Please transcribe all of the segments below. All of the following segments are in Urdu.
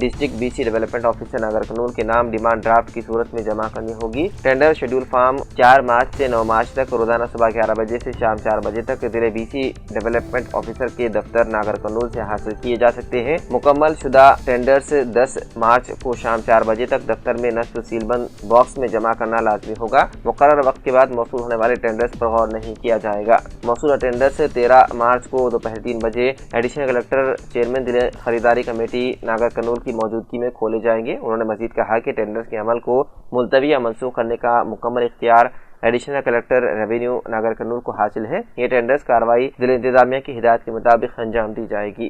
District BC development officer Nagar قرنول کے نام ڈیمانڈ ڈرافٹ کی صورت میں جمع کرنی ہوگی۔ ٹینڈر شیڈول فارم 4 مارچ سے 9 مارچ تک روزانہ صبح 11 بجے سے شام 4 بجے تک ضلع BC ڈیولپمنٹ آفیسر کے دفتر ناگر قرنول سے حاصل کیے جا سکتے ہیں۔ مکمل شدہ ٹینڈرز 10 مارچ کو شام 4 بجے تک دفتر میں نصب سیل بند باکس میں جمع کرنا لازمی ہوگا۔ مقررہ وقت کے بعد موصول ہونے والے ٹینڈرز پر غور نہیں کیا جائے گا۔ موصولہ ٹینڈرز 13 مارچ کو دوپہر 3 بجے ایڈیشنل کلکٹر چیئرمین ضلع خریداری کمیٹی ناگر قرنول کی موجودگی میں کھولے جائیں گے۔ انہوں نے مزید کہا کہ ٹینڈرز کے عمل کو ملتوی یا منسوخ کرنے کا مکمل اختیار ایڈیشنل کلکٹر ریونیو ناگر قرنول کو حاصل ہے۔ یہ ٹینڈرز کارروائی ضلع انتظامیہ کی ہدایت کے مطابق انجام دی جائے گی۔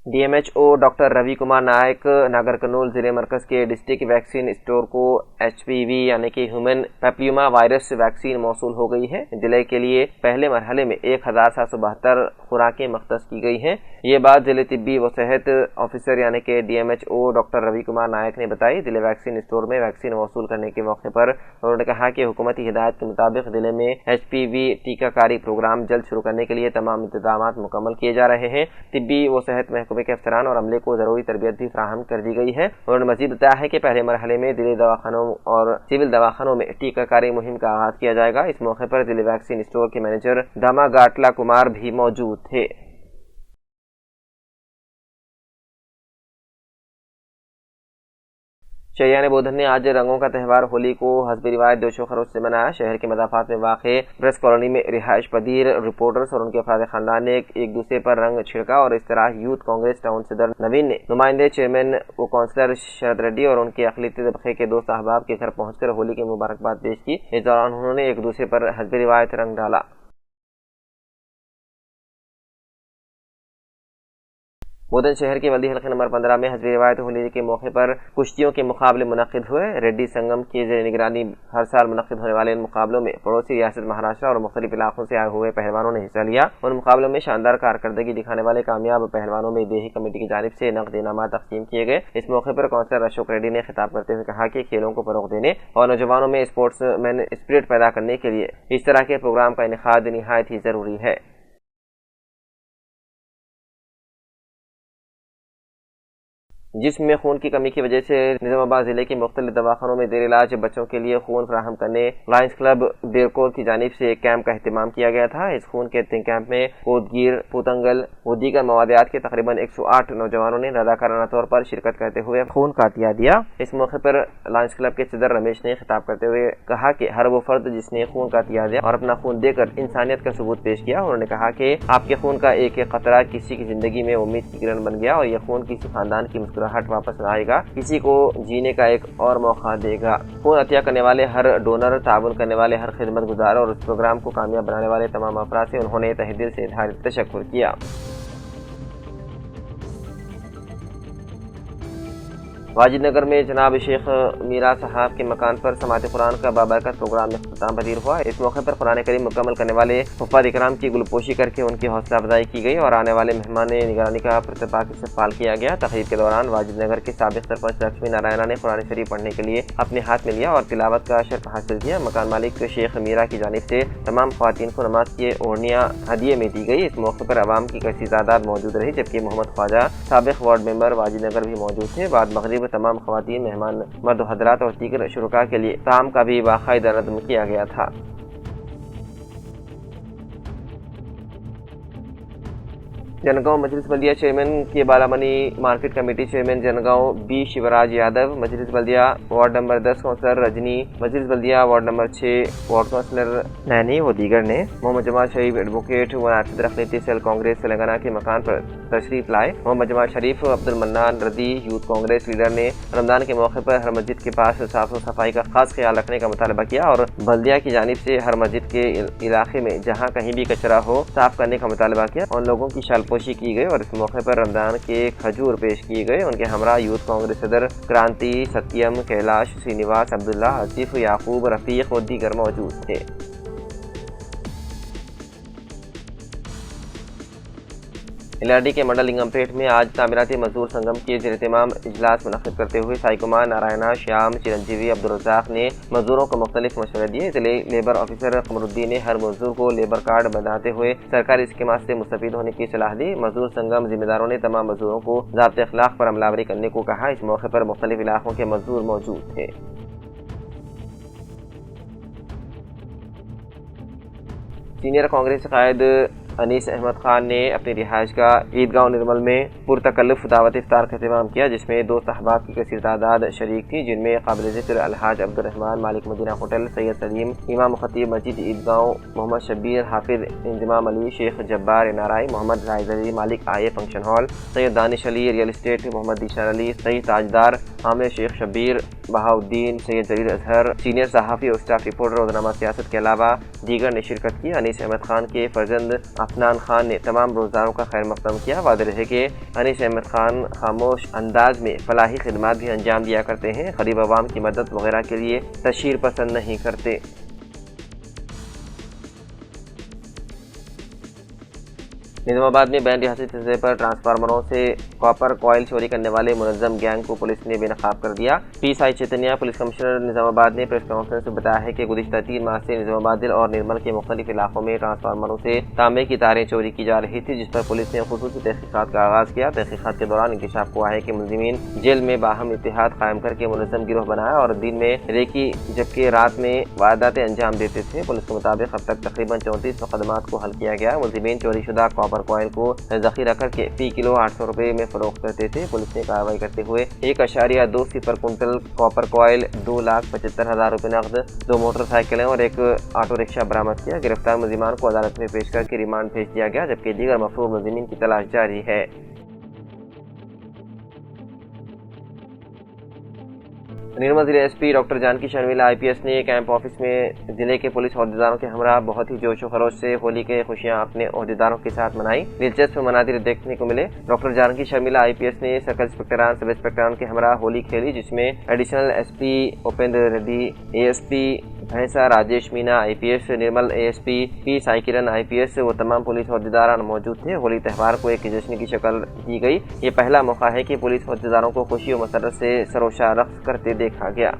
DMHO ڈاکٹر روی کمار نائک ناگر قرنول ضلع مرکز کے ڈسٹرکٹ ویکسین اسٹور کو HPV یعنی کہ ہیومن پیپلیوما وائرس ویکسین موصول ہو گئی ہے۔ ضلع کے لیے پہلے مرحلے میں 1772 خوراکیں مختص کی گئی ہیں۔ یہ بات ضلع طبی و صحت آفیسر یعنی کہ DMHO ڈاکٹر روی کمار نائک نے بتائی۔ ضلع ویکسین اسٹور میں ویکسین موصول کرنے کے موقع پر انہوں نے کہا کہ حکومتی ہدایت کے مطابق ضلع میں HPV ٹیکہ کاری پروگرام جلد شروع کرنے کے لیے تمام انتظامات مکمل کیے جا رہے ہیں۔ طبی و صحت محکمہ کے افسران اور عملے کو ضروری تربیت بھی فراہم کر دی گئی ہے۔ انہوں نے مزید بتایا ہے کہ پہلے مرحلے میں ضلعی دواخانوں اور سول دواخانوں میں ٹیکہ کاری مہم کا آغاز کیا جائے گا۔ اس موقع پر ضلع ویکسین اسٹور کے مینیجر داما گاٹلا کمار بھی موجود تھے۔ شیعان بودھن نے آج رنگوں کا تہوار ہولی کو حسب روایت جوش و خروش سے منایا۔ شہر کے مضافات میں واقع پریس کالونی میں رہائش پذیر رپورٹرز اور ان کے افراد خاندان نے ایک دوسرے پر رنگ چھڑکا اور اس طرح یوتھ کانگریس ٹاؤن صدر نوین نے نمائندے چیئرمین و کونسلر شرد ریڈی اور ان کے اقلیتی طبقے کے دوست احباب کے گھر پہنچ کر ہولی کی مبارکباد پیش کی۔ اس دوران انہوں نے ایک دوسرے پر حسب روایت رنگ ڈالا۔ بودھن شہر کے بلدی حلقے نمبر 15 میں حسب روایت ہولی کے موقع پر کشتیوں کے مقابلے منعقد ہوئے۔ ریڈی سنگم کی زیر نگرانی ہر سال منعقد ہونے والے ان مقابلوں میں پڑوسی ریاست مہاراشٹر اور مختلف علاقوں سے آئے ہوئے پہلوانوں نے حصہ لیا۔ ان مقابلوں میں شاندار کارکردگی دکھانے والے کامیاب پہلوانوں میں دیہی کمیٹی کی جانب سے نقد انعامات تقسیم کیے گئے۔ اس موقع پر کونسلر اشوک ریڈی نے خطاب کرتے ہوئے کہا کہ کھیلوں کو فروغ دینے اور نوجوانوں میں اسپورٹس مین اسپرٹ پیدا کرنے کے لیے اس طرح کے پروگرام کا انعقاد نہایت ہی ضروری ہے۔ جسم میں خون کی کمی کی وجہ سے نظام آباد ضلع کے مختلف دواخانوں میں زیر علاج بچوں کے لیے خون فراہم کرنے لائنز کلب بیرکور کی جانب سے ایک کیمپ کا اہتمام کیا گیا تھا۔ اس خون کے کیمپ میں کودگیر، پوتنگل و دیگر موادیات کے تقریباً 108 نوجوانوں نے رضاکارانہ طور پر شرکت کرتے ہوئے خون کا عطیہ دیا۔ اس موقع پر لائنز کلب کے صدر رمیش نے خطاب کرتے ہوئے کہا کہ ہر وہ فرد جس نے خون کا عطیہ دیا اور اپنا خون دے کر انسانیت کا ثبوت پیش کیا، انہوں نے کہا کہ آپ کے خون کا ایک ایک قطرہ کسی کی زندگی میں امید کی کرن بن گیا اور یہ خون کسی خاندان کی مسکراہٹ واپس لائے گا، کسی کو جینے کا ایک اور موقع دے گا۔ خون عطیہ کرنے والے ہر ڈونر، تعاون کرنے والے ہر خدمت گزار اور اس پروگرام کو کامیاب بنانے والے تمام افراد سے انہوں نے تہہ دل سے اظہار تشکر کیا۔ واجد نگر میں جناب شیخ میرا صاحب کے مکان پر سماعت قرآن کا بابرکت پروگرام اختتام پذیر ہوا۔ اس موقع پر قرآن کریم مکمل کرنے والے حفاظ اکرام کی گلپوشی کر کے ان کی حوصلہ افزائی کی گئی اور آنے والے مہمان نگرانی کا پرتپاک استقبال کیا گیا۔ تقریب کے دوران واجد نگر کے سابق سرپنچ لکشمی نارائنا نے قرآن شریف پڑھنے کے لیے اپنے ہاتھ میں لیا اور تلاوت کا شرف حاصل کیا۔ مکان مالک شیخ میرا کی جانب سے تمام خواتین کو نماز کی اوڑھنیاں ہدیے میں دی گئی۔ اس موقع پر عوام کی کثیر تعداد موجود رہی، جبکہ محمد خواجہ سابق وارڈ ممبر واجد نگر بھی موجود تھے۔ بعد مغرب تمام خواتین، مہمان مرد و حضرات اور دیگر شرکاء کے لیے طعام کا بھی باقاعدہ نظم کیا گیا تھا۔ جنگاؤں مجلس بلدیہ چیئرمین کے Balamani market committee chairman Jangaon B Shivraj Yadav, مجلس بلدیہ وارڈ نمبر 10 کونسلر رجنی، مجلس بلدیہ ward number 6 ward councillor Naini و دیگر نے محمد جمال شریف ایڈوکیٹ و ناصر اقلیتی سیل کانگریس تلنگانہ کے مکان پر تشریف لائے۔ محمد جمال شریف عبد المنان ردی یوتھ کانگریس لیڈر نے رمضان کے موقع پر ہر مسجد کے پاس صاف و صفائی کا خاص خیال رکھنے کا مطالبہ کیا اور بلدیہ کی جانب سے ہر مسجد کے علاقے میں جہاں کہیں بھی کچرا ہو صاف کرنے کا مطالبہ کیا۔ ان لوگوں کی شالپوشی کی گئی اور اس موقع پر رمضان کے کھجور پیش کیے گئے۔ ان کے ہمراہ یوتھ کانگریس صدر کرانتی، ستیم، کیلاش، سرینیواس، عبداللہ، آصف، یعقوب، رفیق و دیگر موجود تھے۔ LRD کے منڈل لنگمپیٹ میں آج تعمیراتی مزدور سنگم کے زیر اہتمام اجلاس منعقد کرتے ہوئے سائی کمار نارائنا، شیام، چرنجیوی، عبدالرزاق نے مزدوروں کو مختلف مشورے دیے۔ ضلع لیبر آفیسر قمر الدین نے ہر مزدور کو لیبر کارڈ بناتے ہوئے سرکاری اسکیمات سے مستفید ہونے کی صلاح دی۔ مزدور سنگم ذمہ داروں نے تمام مزدوروں کو ضابط اخلاق پر عمل آوری کرنے کو کہا۔ اس موقع پر مختلف علاقوں کے مزدور موجود تھے۔ سینئر کانگریس قائد انیس احمد خان نے اپنی رہائش گاہ عیدگاہ نرمل میں پرتکلف دعوت افطار کا اہتمام کیا، جس میں دوست احباب کی کثیر تعداد شریک تھی، جن میں قابل ذکر الحاج عبدالرحمان، مالک مدینہ ہوٹل، سید سلیم، امام خطیب مسجد عیدگاہ، محمد شبیر، حافظ انضمام علی، شیخ جبار NRI، محمد زاہد علی، مالک آئے فنکشن ہال، سید دانش علی ریئل اسٹیٹ، محمد دیشان علی، سید تاجدار، عامر شیخ شبیر، بہاؤدین، سید جلیل اظہر، سینئر صحافی اور اسٹاف رپورٹر، روزنامہ سیاست کے علاوہ دیگر نے شرکت کی۔ انیس احمد خان کے فرزند افنان خان نے تمام روزداروں کا خیر مقدم کیا۔ واضح رہے کہ انیس احمد خان خاموش انداز میں فلاحی خدمات بھی انجام دیا کرتے ہیں، غریب عوام کی مدد وغیرہ کے لیے تشہیر پسند نہیں کرتے۔ نظام آباد میں بین ریاستی سطح پر ٹرانسفارمروں سے کاپر کوئل چوری کرنے والے منظم گینگ کو پولیس نے بے نقاب کر دیا۔ پی سائی چیتنیا پولیس کمشنر نظام آباد نے پریس کانفرنس میں بتایا ہے کہ گزشتہ 3 ماہ سے نظام آباد اور نرمل کے مختلف علاقوں میں ٹرانسفارمروں سے تانبے کی تاریں چوری کی جا رہی تھی، جس پر پولیس نے خصوصی تحقیقات کا آغاز کیا۔ تحقیقات کے دوران انکشاف ہوا ہے کہ ملزمین جیل میں باہم اتحاد قائم کر کے منظم گروہ بنایا اور دن میں ریکی جبکہ رات میں وارداتیں انجام دیتے تھے۔ پولیس کے مطابق اب تک تقریباً 34 مقدمات کو حل کیا گیا۔ ملزمین چوری شدہ کاپر کوئل کو ذخیرہ کر کے فی کلو 800 روپے میں فروخت کرتے تھے۔ پولیس نے کارروائی کرتے ہوئے 1.20 کنٹل کاپر کوئل، 2,75,000 روپے نقد، 2 موٹر سائیکلیں اور ایک آٹو رکشہ برآمد کیا۔ گرفتار ملزمان کو عدالت میں پیش کر کے ریمانڈ بھیج دیا گیا، جبکہ دیگر مفروض ملزمین کی تلاش جاری ہے۔ نرمل ضلع SP doctor Janaki Sharmila IPS نے کیمپ آفس میں ضلع کے پولیس عہدیداروں کے ہمراہ بہت ہی جوش و خروش سے ہولی کے خوشیاں اپنے عہدیداروں کے ساتھ منائی۔ دلچسپ مناظر دیکھنے کو ملے۔ ڈاکٹر جانکی شرمیلا IPS نے سرکل انسپکٹران، سب انسپکٹران کے ہمراہ ہولی کھیلی، جس میں additional SP Upendra Reddy, ASP Bhainsa Rajesh Meena IPS، Nirmal ASP P Sai Kiran IPS و تمام پولیس عہدیداران موجود تھے۔ ہولی تہوار کو ایک جشن کی شکل دی گئی۔ یہ پہلا موقع ہے کہ پولیس عہدیداروں کو خوشی و مسرت سے سروشار رقص کرتے دیکھا گیا۔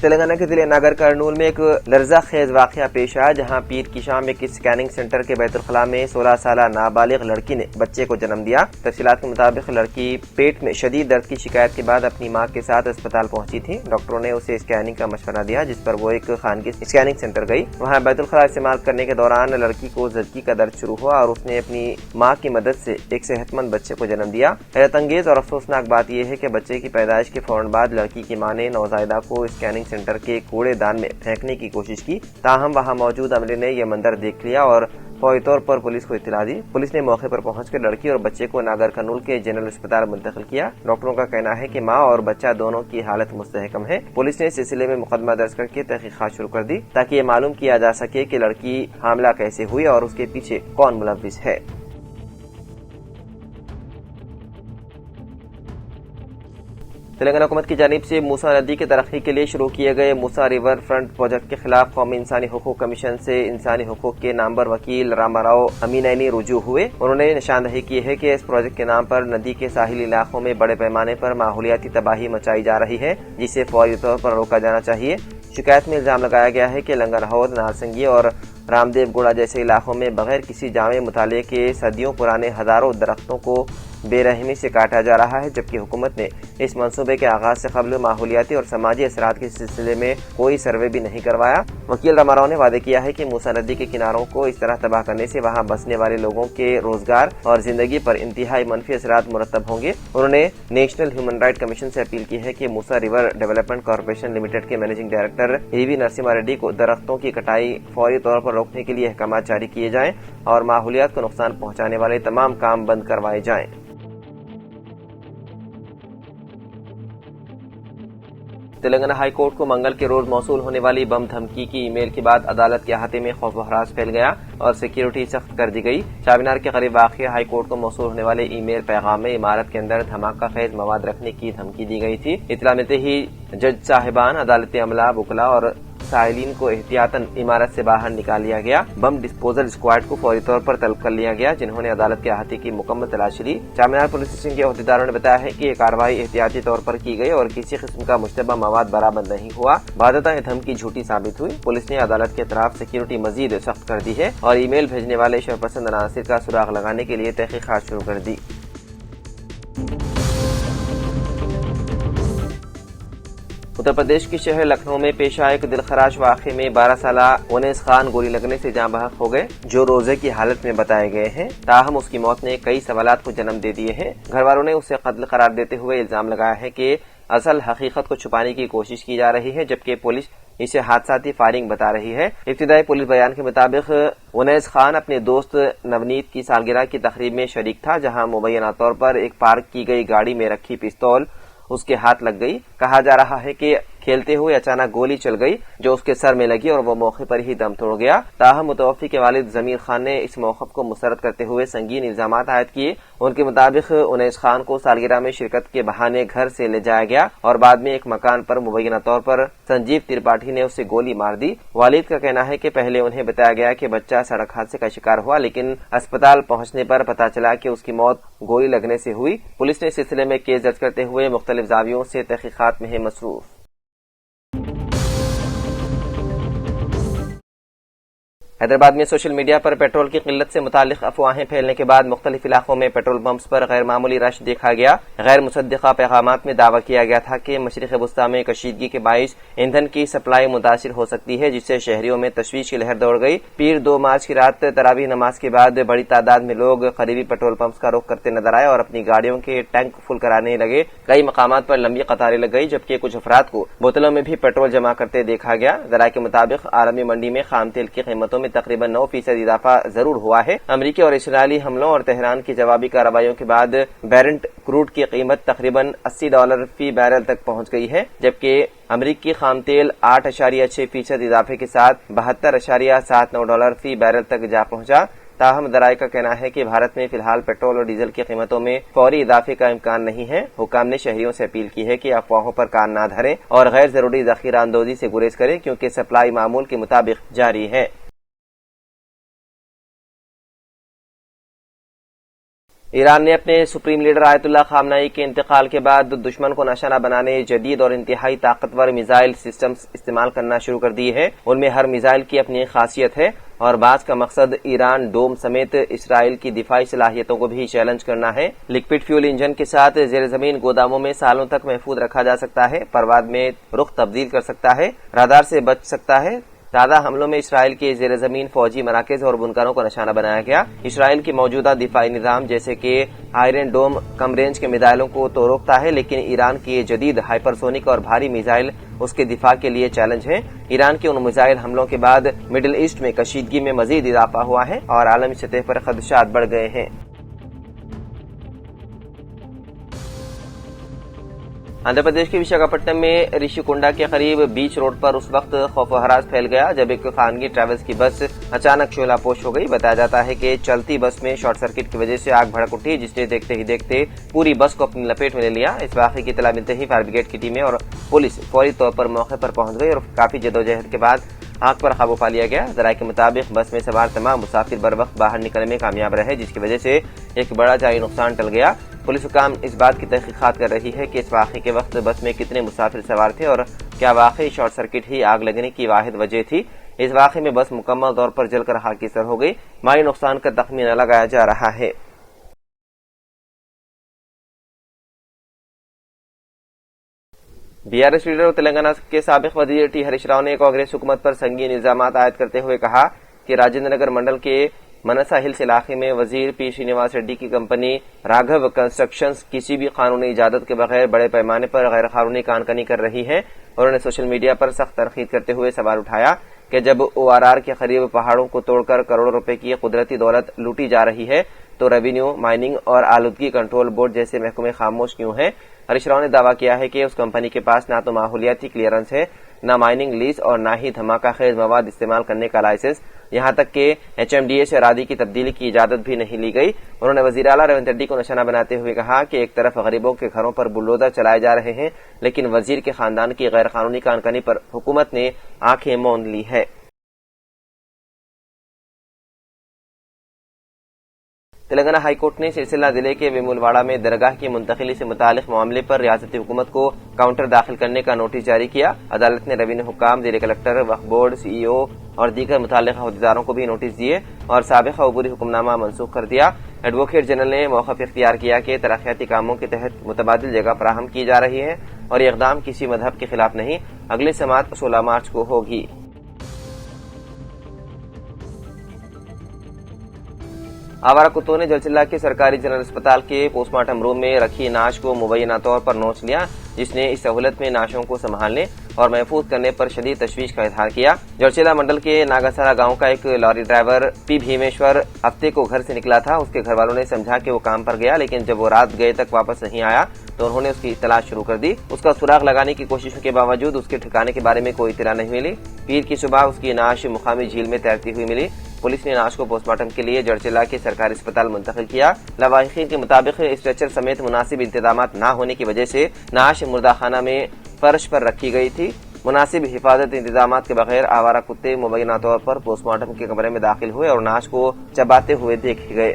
تلنگانہ کے ضلع ناگر کرنول میں ایک لرزہ خیز واقعہ پیش آیا، جہاں پیر کی شام ایک اسکیننگ سینٹر کے بیت الخلاء میں 16 سالہ نابالغ لڑکی نے بچے کو جنم دیا۔ تفصیلات کے مطابق لڑکی پیٹ میں شدید درد کی شکایت کے بعد اپنی ماں کے ساتھ اسپتال پہنچی تھی۔ ڈاکٹروں نے اسے اسکیننگ کا مشورہ دیا، جس پر وہ ایک خانگی اسکیننگ سینٹر گئی۔ وہاں بیت الخلاء استعمال کرنے کے دوران لڑکی کو زچگی کا درد شروع ہوا اور اس نے اپنی ماں کی مدد سے ایک صحت مند بچے کو جنم دیا۔ حیرت انگیز اور افسوسناک بات یہ ہے کہ بچے کی پیدائش کے فوراً بعد لڑکی کی ماں نے نوزائیدہ کو اسکیننگ سینٹر کے کوڑے دان میں پھینکنے کی کوشش کی، تاہم وہاں موجود عملے نے یہ منظر دیکھ لیا اور فوری طور پر پولیس کو اطلاع دی۔ پولیس نے موقع پر پہنچ کر لڑکی اور بچے کو ناگر کرنول کے جنرل اسپتال منتقل کیا۔ ڈاکٹروں کا کہنا ہے کہ ماں اور بچہ دونوں کی حالت مستحکم ہے۔ پولیس نے اس سلسلے میں مقدمہ درج کر کے تحقیقات شروع کر دی، تاکہ یہ معلوم کیا جا سکے کہ لڑکی حاملہ کیسے ہوئی اور اس کے پیچھے کون ملوث ہے۔ تلنگانہ حکومت کی جانب سے موسیٰ ندی کی ترقی کے لیے شروع کیے گئے موسیٰ ریور فرنٹ پروجیکٹ کے خلاف قومی انسانی حقوق کمیشن سے انسانی حقوق کے نامور وکیل راما امینینی رجوع ہوئے۔ انہوں نے نشاندہی کی ہے کہ اس پروجیکٹ کے نام پر ندی کے ساحلی علاقوں میں بڑے پیمانے پر ماحولیاتی تباہی مچائی جا رہی ہے، جسے فوری طور پر روکا جانا چاہیے۔ شکایت میں الزام لگایا گیا ہے کہ لنگر ہود، نارسنگی اور رام دیو گوڑا جیسے علاقوں میں بغیر کسی جامع مطالعے کے صدیوں پرانے ہزاروں درختوں کو بے رحمی سے کاٹا جا رہا ہے، جبکہ حکومت نے اس منصوبے کے آغاز سے قبل ماحولیاتی اور سماجی اثرات کے سلسلے میں کوئی سروے بھی نہیں کروایا۔ وکیل راما نے وعدہ کیا ہے کہ موسیٰ ندی کے کناروں کو اس طرح تباہ کرنے سے وہاں بسنے والے لوگوں کے روزگار اور زندگی پر انتہائی منفی اثرات مرتب ہوں گے۔ انہوں نے نیشنل ہیومن رائٹ کمیشن سے اپیل کی ہے کہ موسیٰ ریور ڈیولپمنٹ کارپوریشن لمیٹڈ کے managing director EV Narasimha ready کو درختوں کی کٹائی فوری طور پر روکنے کے لیے احکامات جاری کیے جائیں اور ماحولیات کو نقصان پہنچانے والے تمام کام بند کروائے جائیں۔ تلنگانہ ہائی کورٹ کو منگل کے روز موصول ہونے والی بم دھمکی کی ای میل کے بعد عدالت کے احاطے میں خوف و ہراس پھیل گیا اور سیکیورٹی سخت کر دی گئی۔ چابینار کے قریب واقع ہائی کورٹ کو موصول ہونے والے ای میل پیغام میں عمارت کے اندر دھماکہ خیز مواد رکھنے کی دھمکی دی گئی تھی۔ اطلاع ملتے ہی جج صاحبان، عدالتی عملہ، وکلاء اور سائلین کو احتیاطاً عمارت سے باہر نکال لیا گیا۔ بم ڈسپوزل اسکواڈ کو فوری طور پر طلب کر لیا گیا، جنہوں نے عدالت کے احاطے کی مکمل تلاشی لی۔ چارمینار پولیس اسٹیشن کے عہدیداروں نے بتایا ہے کہ یہ کارروائی احتیاطی طور پر کی گئی اور کسی قسم کا مشتبہ مواد برآمد نہیں ہوا۔ بعدازاں یہ دھمکی جھوٹی ثابت ہوئی۔ پولیس نے عدالت کے اطراف سیکیورٹی مزید سخت کر دی ہے اور ای میل بھیجنے والے شرپسند عناصر کا سراغ لگانے کے لیے تحقیقات شروع کر دی۔ اتر پردیش کے شہر لکھنؤ میں پیش آئے ایک دلخراش واقعے میں 12 سالہ انیس خان گولی لگنے سے جاں بحق ہو گئے، جو روزے کی حالت میں بتائے گئے ہیں۔ تاہم اس کی موت نے کئی سوالات کو جنم دے دیے ہیں۔ گھر والوں نے اسے قتل قرار دیتے ہوئے الزام لگایا ہے کہ اصل حقیقت کو چھپانے کی کوشش کی جا رہی ہے، جبکہ پولیس اسے حادثاتی فائرنگ بتا رہی ہے۔ ابتدائی پولیس بیان کے مطابق انیس خان اپنے دوست نونیت کی سالگرہ کی تقریب میں شریک تھا، جہاں مبینہ طور پر ایک پارک کی گئی گاڑی میں رکھی پستول اس کے ہاتھ لگ گئی۔ کہا جا رہا ہے کہ کھیلتے ہوئے اچانک گولی چل گئی جو اس کے سر میں لگی اور وہ موقع پر ہی دم توڑ گیا۔ تاہم متوفی کے والد ضمیر خان نے اس موقف کو مسترد کرتے ہوئے سنگین الزامات عائد کیے۔ ان کے مطابق انیس خان کو سالگرہ میں شرکت کے بہانے گھر سے لے جایا گیا اور بعد میں ایک مکان پر مبینہ طور پر سنجیو ترپاٹھی نے اسے گولی مار دی۔ والد کا کہنا ہے کہ پہلے انہیں بتایا گیا کہ بچہ سڑک حادثے کا شکار ہوا، لیکن اسپتال پہنچنے پر پتہ چلا کہ اس کی موت گولی لگنے سے ہوئی۔ پولیس نے اس سلسلے میں کیس درج کرتے ہوئے مختلف زاویوں سے تحقیقات میں ہے مصروف۔ حیدرآباد میں سوشل میڈیا پر پیٹرول کی قلت سے متعلق افواہیں پھیلنے کے بعد مختلف علاقوں میں پیٹرول پمپس پر غیر معمولی رش دیکھا گیا۔ غیر مصدقہ پیغامات میں دعویٰ کیا گیا تھا کہ مشرق وسطی میں کشیدگی کے باعث ایندھن کی سپلائی متاثر ہو سکتی ہے، جس سے شہریوں میں تشویش کی لہر دوڑ گئی۔ پیر 2 مارچ کی رات تراویح نماز کے بعد بڑی تعداد میں لوگ قریبی پیٹرول پمپس کا رخ کرتے نظر آئے اور اپنی گاڑیوں کے ٹینک فل کرانے لگے۔ کئی مقامات پر لمبی قطاریں لگ گئی، جبکہ کچھ افراد کو بوتلوں میں بھی پیٹرول جمع کرتے دیکھا گیا۔ ذرائع کے مطابق عالمی منڈی میں خام تیل کی قیمتوں میں تقریباً 9% اضافہ ضرور ہوا ہے۔ امریکی اور اسرائیلی حملوں اور تہران کی جوابی کارروائیوں کے بعد بیرنٹ کروڈ کی قیمت تقریباً $80 فی بیرل تک پہنچ گئی ہے، جبکہ امریکی خام تیل 8.6% اضافے کے ساتھ $72.79 فی بیرل تک جا پہنچا۔ تاہم ذرائع کا کہنا ہے کہ بھارت میں فی الحال پیٹرول اور ڈیزل کی قیمتوں میں فوری اضافے کا امکان نہیں ہے۔ حکام نے شہریوں سے اپیل کی ہے کہ افواہوں پر کان نہ دھریں اور غیر ضروری ذخیرہ اندوزی سے گریز کریں، کیونکہ سپلائی معمول کے مطابق جاری ہے۔ ایران نے اپنے سپریم لیڈر آیت اللہ خامنئی کے انتقال کے بعد دشمن کو نشانہ بنانے جدید اور انتہائی طاقتور میزائل سسٹمز استعمال کرنا شروع کر دی ہے۔ ان میں ہر میزائل کی اپنی خاصیت ہے اور بعض کا مقصد ایران ڈوم سمیت اسرائیل کی دفاعی صلاحیتوں کو بھی چیلنج کرنا ہے۔ لکوڈ فیول انجن کے ساتھ زیر زمین گوداموں میں سالوں تک محفوظ رکھا جا سکتا ہے، پرواز میں رخ تبدیل کر سکتا ہے، رادار سے بچ سکتا ہے۔ تازہ حملوں میں اسرائیل کے زیر زمین فوجی مراکز اور بنکروں کو نشانہ بنایا گیا۔ اسرائیل کی موجودہ دفاعی نظام جیسے کہ آئرن ڈوم کم رینج کے میزائلوں کو تو روکتا ہے، لیکن ایران کی یہ جدید ہائپرسونک اور بھاری میزائل اس کے دفاع کے لیے چیلنج ہیں۔ ایران کے ان میزائل حملوں کے بعد مڈل ایسٹ میں کشیدگی میں مزید اضافہ ہوا ہے اور عالمی سطح پر خدشات بڑھ گئے ہیں۔ آندھرا پردیش کے وشاکھاپٹنم میں رشی کنڈا کے قریب بیچ روڈ پر اس وقت خوف و ہراس پھیل گیا جب ایک خانگی ٹریولز کی بس اچانک شعلہ پوش ہو گئی۔ بتایا جاتا ہے کہ چلتی بس میں شارٹ سرکٹ کی وجہ سے آگ بھڑک اٹھی، جس نے دیکھتے ہی دیکھتے پوری بس کو اپنی لپیٹ میں لے لیا۔ اس واقعے کی اطلاع ملتے ہی فائر بریگیڈ کی ٹیمیں اور پولیس فوری طور پر موقع پر پہنچ گئی اور کافی جدوجہد کے بعد آگ پر قابو پا لیا گیا۔ ذرائع کے مطابق بس میں سوار تمام مسافر بر وقت باہر نکلنے میں کامیاب رہے، جس کی وجہ سے ایک بڑا جانی نقصان ٹل گیا۔ پولیس حکام اس بات کی تحقیقات کر رہی ہے کہ اس واقعے کے وقت بس میں کتنے مسافر سوار تھے اور کیا واقعی شارٹ سرکٹ ہی آگ لگنے کی واحد وجہ تھی۔ اس واقعے میں بس مکمل طور پر جل کر خاک سر ہو گئی۔ مالی نقصان کا تخمینہ لگایا جا رہا ہے۔ بی آر ایس لیڈر اور تلنگانہ کے سابق وزیر ٹی ہریش راؤ نے کانگریس حکومت پر سنگین الزامات عائد کرتے ہوئے کہا کہ راجندر نگر منڈل کے منسا ہلز علاقے میں وزیر پی شرینواس ریڈی کی کمپنی راگھو کنسٹرکشنز کسی بھی قانونی اجازت کے بغیر بڑے پیمانے پر غیر قانونی کان کنی کر رہی ہے۔ انہوں نے سوشل میڈیا پر سخت تنقید کرتے ہوئے سوال اٹھایا کہ جب او آر آر کے قریب پہاڑوں کو توڑ کر کروڑوں روپے کی قدرتی دولت لوٹی جا رہی ہے تو ریونیو، مائننگ اور آلودگی کنٹرول بورڈ جیسے محکمے خاموش کیوں ہیں؟ ہریش راؤ نے دعویٰ کیا ہے کہ اس کمپنی کے پاس نہ تو ماحولیاتی کلیئرنس ہے، نہ مائننگ لیز اور نہ ہی دھماکہ خیز مواد استعمال کرنے کا لائسنس، یہاں تک کہ HMDA سے اراضی کی تبدیلی کی اجازت بھی نہیں لی گئی۔ انہوں نے وزیر اعلیٰ ریونت ریڈی کو نشانہ بناتے ہوئے کہا کہ ایک طرف غریبوں کے گھروں پر بلڈوزر چلائے جا رہے ہیں، لیکن وزیر کے خاندان کی غیر قانونی کان کنی پر حکومت نے آنکھیں موند لی ہے۔ تلنگانہ ہائی کورٹ نے سلسلہ ضلع کے ویمولواڑہ میں درگاہ کی منتقلی سے متعلق معاملے پر ریاستی حکومت کو کاؤنٹر داخل کرنے کا نوٹس جاری کیا۔ عدالت نے ریونیو حکام، ضلع کلکٹر، وقف بورڈ، CEO اور دیگر متعلقہ عہدیداروں کو بھی نوٹس دیے اور سابقہ عبوری حکم نامہ منسوخ کر دیا۔ ایڈوکیٹ جنرل نے موقف اختیار کیا کہ ترقیاتی کاموں کے تحت متبادل جگہ فراہم کی جا رہی ہے اور یہ اقدام کسی مذہب کے خلاف نہیں۔ اگلی سماعت 16 مارچ کو ہوگی۔ آوارہ کتوں نے جلچلہ کے سرکاری جنرل اسپتال کے پوسٹ مارٹم روم میں رکھی نعش کو مبینہ طور پر نوچ لیا، جس نے اس سہولت میں نعشوں کو سنبھالنے اور محفوظ کرنے پر شدید تشویش کا اظہار کیا۔ جڑچلہ منڈل کے ناگاسارا گاؤں کا ایک لاری ڈرائیور پی بھیمیشور ہفتے کو گھر سے نکلا تھا۔ اس کے گھر والوں نے سمجھا کہ وہ کام پر گیا، لیکن جب وہ رات گئے تک واپس نہیں آیا تو انہوں نے اس کی تلاش شروع کر دی۔ اس کا سراغ لگانے کی کوششوں کے باوجود اس کے ٹھکانے کے بارے میں کوئی اطلاع نہیں ملی۔ پیر کی صبح اس کی نعش مقامی جھیل میں تیرتی ہوئی ملی۔ پولیس نے نعش کو پوسٹ مارٹم کے لیے جڑچلہ کے سرکاری اسپتال منتقل کیا۔ لواحقین کے مطابق اسٹریچر سمیت مناسب انتظامات نہ ہونے کی وجہ سے نعش مردہ خانہ میں فرش پر رکھی گئی تھی۔ مناسب حفاظت انتظامات کے بغیر آوارہ کتے مبینہ طور پر پوسٹ مارٹم کے کمرے میں داخل ہوئے اور نعش کو چباتے ہوئے دیکھے گئے۔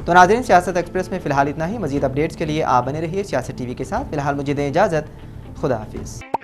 تو ناظرین، سیاست ایکسپریس میں فی الحال اتنا ہی۔ مزید اپڈیٹس کے لیے آپ بنے رہیے سیاست TV کے ساتھ۔ فی الحال مجھے دیں اجازت، خدا حافظ۔